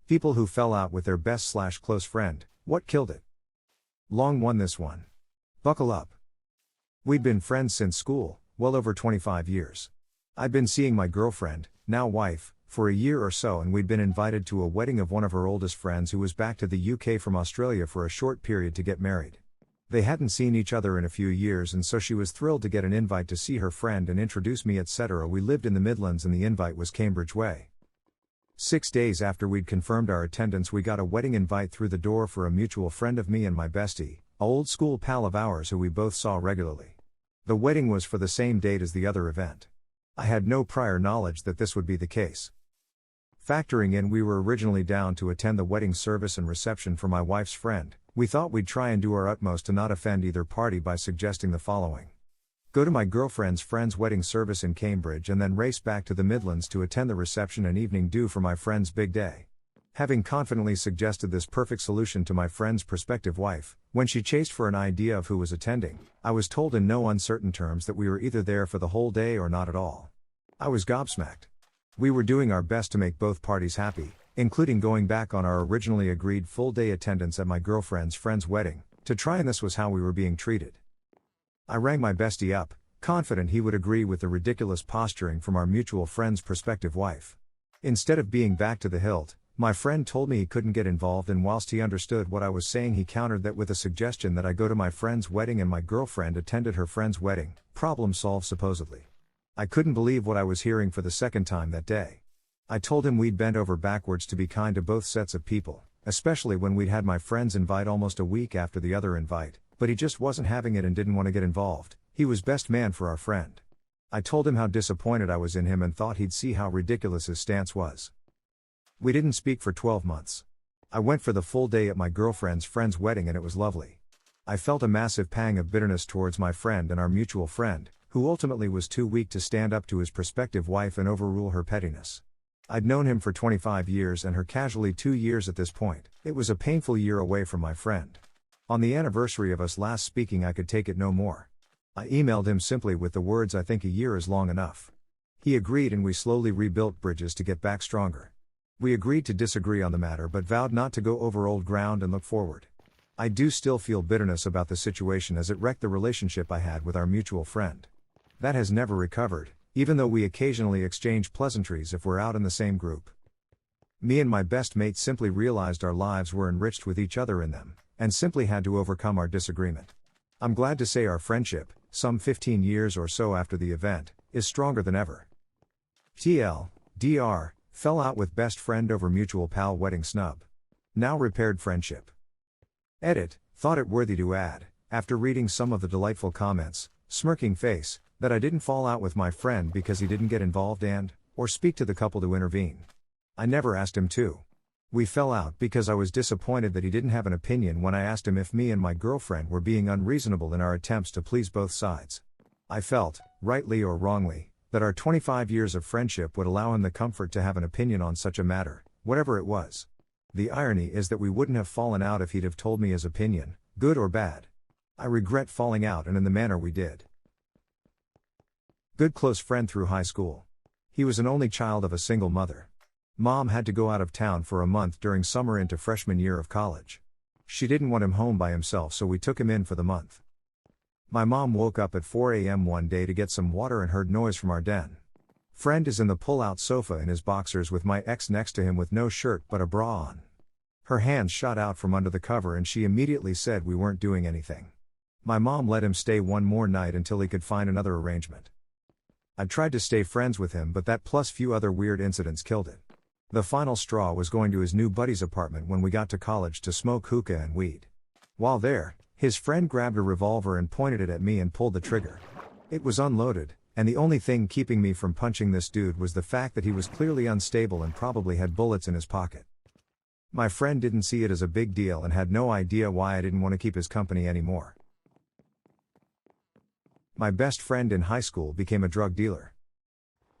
People who fell out with their best/close friend, what killed it? Long won this one. Buckle up. We'd been friends since school, well over 25 years. I'd been seeing my girlfriend, now wife, for a year or so, and we'd been invited to a wedding of one of her oldest friends who was back to the UK from Australia for a short period to get married. They hadn't seen each other in a few years, and so she was thrilled to get an invite to see her friend and introduce me, etc. We lived in the Midlands and the invite was Cambridge way. 6 days after we'd confirmed our attendance, we got a wedding invite through the door for a mutual friend of me and my bestie, an old school pal of ours who we both saw regularly. The wedding was for the same date as the other event. I had no prior knowledge that this would be the case. Factoring in we were originally down to attend the wedding service and reception for my wife's friend, we thought we'd try and do our utmost to not offend either party by suggesting the following. Go to my girlfriend's friend's wedding service in Cambridge and then race back to the Midlands to attend the reception and evening do for my friend's big day. Having confidently suggested this perfect solution to my friend's prospective wife, when she chased for an idea of who was attending, I was told in no uncertain terms that we were either there for the whole day or not at all. I was gobsmacked. We were doing our best to make both parties happy, including going back on our originally agreed full-day attendance at my girlfriend's friend's wedding, to try, and this was how we were being treated. I rang my bestie up, confident he would agree with the ridiculous posturing from our mutual friend's prospective wife. Instead of being back to the hilt, my friend told me he couldn't get involved, and whilst he understood what I was saying, he countered that with a suggestion that I go to my friend's wedding, and my girlfriend attended her friend's wedding. Problem solved, supposedly. I couldn't believe what I was hearing for the second time that day. I told him we'd bent over backwards to be kind to both sets of people, especially when we'd had my friend's invite almost a week after the other invite, but he just wasn't having it and didn't want to get involved. He was best man for our friend. I told him how disappointed I was in him and thought he'd see how ridiculous his stance was. We didn't speak for 12 months. I went for the full day at my girlfriend's friend's wedding and it was lovely. I felt a massive pang of bitterness towards my friend and our mutual friend, who ultimately was too weak to stand up to his prospective wife and overrule her pettiness. I'd known him for 25 years and her casually 2 years at this point. It was a painful year away from my friend. On the anniversary of us last speaking, I could take it no more. I emailed him simply with the words, "I think a year is long enough." He agreed and we slowly rebuilt bridges to get back stronger. We agreed to disagree on the matter but vowed not to go over old ground and look forward. I do still feel bitterness about the situation as it wrecked the relationship I had with our mutual friend. That has never recovered, even though we occasionally exchange pleasantries if we're out in the same group. Me and my best mate simply realized our lives were enriched with each other in them, and simply had to overcome our disagreement. I'm glad to say our friendship, some 15 years or so after the event, is stronger than ever. TLDR, fell out with best friend over mutual pal wedding snub. Now repaired friendship. Edit, thought it worthy to add, after reading some of the delightful comments, smirking face, that I didn't fall out with my friend because he didn't get involved or speak to the couple to intervene. I never asked him to. We fell out because I was disappointed that he didn't have an opinion when I asked him if me and my girlfriend were being unreasonable in our attempts to please both sides. I felt, rightly or wrongly, that our 25 years of friendship would allow him the comfort to have an opinion on such a matter, whatever it was. The irony is that we wouldn't have fallen out if he'd have told me his opinion, good or bad. I regret falling out and in the manner we did. Good close friend through high school. He was an only child of a single mother. Mom had to go out of town for a month during summer into freshman year of college. She didn't want him home by himself, so we took him in for the month. My mom woke up at 4 a.m. one day to get some water and heard noise from our den. Friend is in the pull-out sofa in his boxers with my ex next to him with no shirt but a bra on. Her hands shot out from under the cover and she immediately said we weren't doing anything. My mom let him stay one more night until he could find another arrangement. I tried to stay friends with him, but that plus few other weird incidents killed it. The final straw was going to his new buddy's apartment when we got to college to smoke hookah and weed. While there, his friend grabbed a revolver and pointed it at me and pulled the trigger. It was unloaded, and the only thing keeping me from punching this dude was the fact that he was clearly unstable and probably had bullets in his pocket. My friend didn't see it as a big deal and had no idea why I didn't want to keep his company anymore. My best friend in high school became a drug dealer.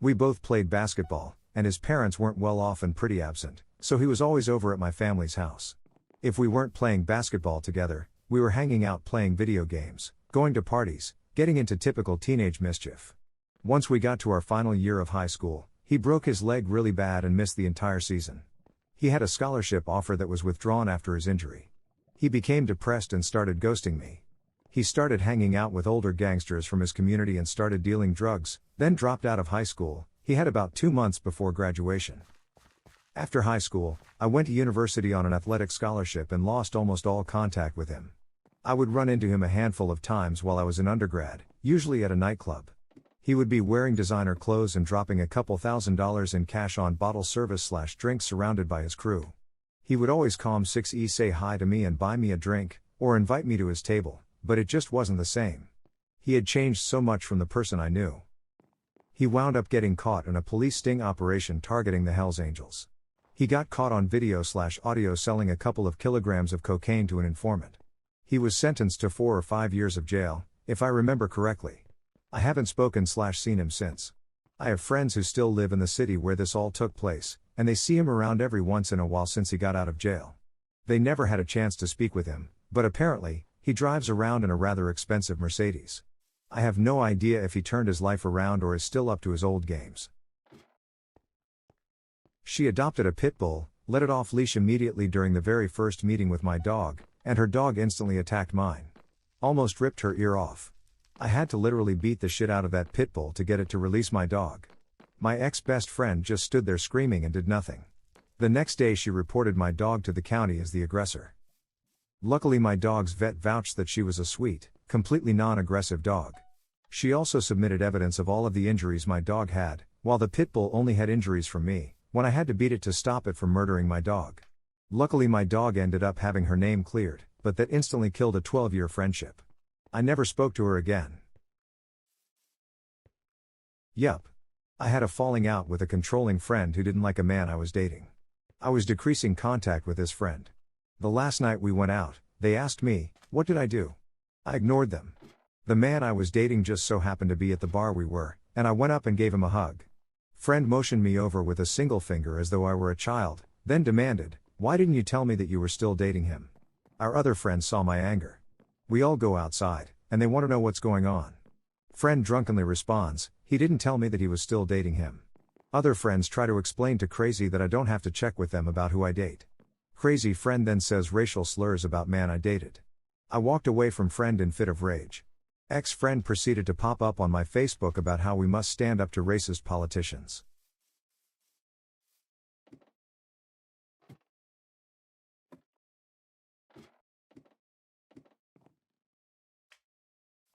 We both played basketball, and his parents weren't well off and pretty absent, so he was always over at my family's house. If we weren't playing basketball together, we were hanging out playing video games, going to parties, getting into typical teenage mischief. Once we got to our final year of high school, he broke his leg really bad and missed the entire season. He had a scholarship offer that was withdrawn after his injury. He became depressed and started ghosting me. He started hanging out with older gangsters from his community and started dealing drugs, then dropped out of high school. He had about 2 months before graduation. After high school, I went to university on an athletic scholarship and lost almost all contact with him. I would run into him a handful of times while I was in undergrad, usually at a nightclub. He would be wearing designer clothes and dropping a couple $1,000s in cash on bottle service/drinks surrounded by his crew. He would always calm 6E say hi to me and buy me a drink, or invite me to his table, but it just wasn't the same. He had changed so much from the person I knew. He wound up getting caught in a police sting operation targeting the Hells Angels. He got caught on video/audio selling a couple of kilograms of cocaine to an informant. He was sentenced to 4 or 5 years of jail, if I remember correctly. I haven't spoken/seen him since. I have friends who still live in the city where this all took place, and they see him around every once in a while since he got out of jail. They never had a chance to speak with him, but apparently, he drives around in a rather expensive Mercedes. I have no idea if he turned his life around or is still up to his old games. She adopted a pit bull, let it off leash immediately during the very first meeting with my dog, and her dog instantly attacked mine. Almost ripped her ear off. I had to literally beat the shit out of that pit bull to get it to release my dog. My ex-best friend just stood there screaming and did nothing. The next day she reported my dog to the county as the aggressor. Luckily my dog's vet vouched that she was a sweet, completely non-aggressive dog. She also submitted evidence of all of the injuries my dog had, while the pit bull only had injuries from me, when I had to beat it to stop it from murdering my dog. Luckily my dog ended up having her name cleared, but that instantly killed a 12-year friendship. I never spoke to her again. Yup. I had a falling out with a controlling friend who didn't like a man I was dating. I was decreasing contact with this friend. The last night we went out, they asked me, what did I do? I ignored them. The man I was dating just so happened to be at the bar we were, and I went up and gave him a hug. Friend motioned me over with a single finger as though I were a child, then demanded, why didn't you tell me that you were still dating him? Our other friends saw my anger. We all go outside, and they want to know what's going on. Friend drunkenly responds, he didn't tell me that he was still dating him. Other friends try to explain to Crazy that I don't have to check with them about who I date. Crazy friend then says racial slurs about man I dated. I walked away from friend in fit of rage. Ex-friend proceeded to pop up on my Facebook about how we must stand up to racist politicians.